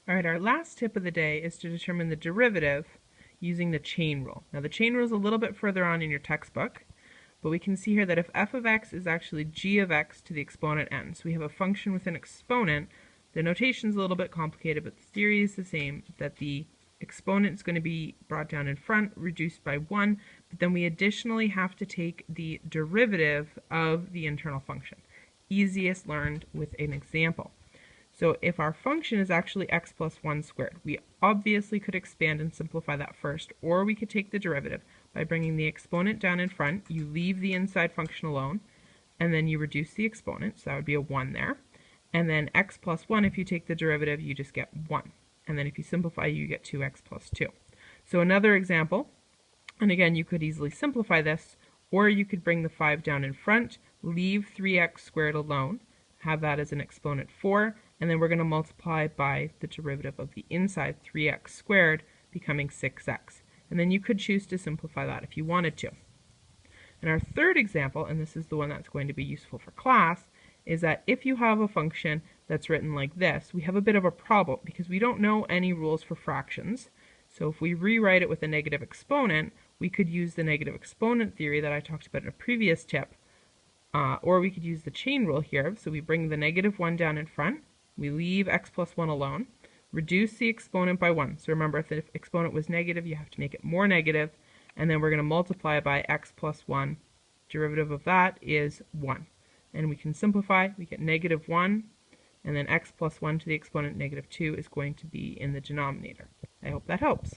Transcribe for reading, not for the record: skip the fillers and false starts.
All right, our last tip of the day is to determine the derivative using the chain rule. Now the chain rule is a little bit further on in your textbook, but we can see here that if f of x is actually g of x to the exponent n, so we have a function with an exponent, the notation is a little bit complicated, but the theory is the same, that the exponent is going to be brought down in front, reduced by 1, but then we additionally have to take the derivative of the internal function. Easiest learned with an example. So if our function is actually x plus 1 squared, we obviously could expand and simplify that first, or we could take the derivative by bringing the exponent down in front. You leave the inside function alone, and then you reduce the exponent, so that would be a 1 there. And then x plus 1, if you take the derivative, you just get 1. And then if you simplify, you get 2x plus 2. So another example, and again, you could easily simplify this, or you could bring the 5 down in front, leave 3x squared alone, have that as an exponent 4, and then we're going to multiply by the derivative of the inside, 3x squared, becoming 6x. And then you could choose to simplify that if you wanted to. And our third example, and this is the one that's going to be useful for class, is that if you have a function that's written like this, we have a bit of a problem because we don't know any rules for fractions. So if we rewrite it with a negative exponent, we could use the negative exponent theory that I talked about in a previous tip, or we could use the chain rule here. So we bring the negative 1 down in front, we leave x plus 1 alone, reduce the exponent by 1. So remember, if the exponent was negative, you have to make it more negative, and then we're going to multiply by x plus 1. Derivative of that is 1. And we can simplify, we get negative 1, and then x plus 1 to the exponent negative 2 is going to be in the denominator. I hope that helps.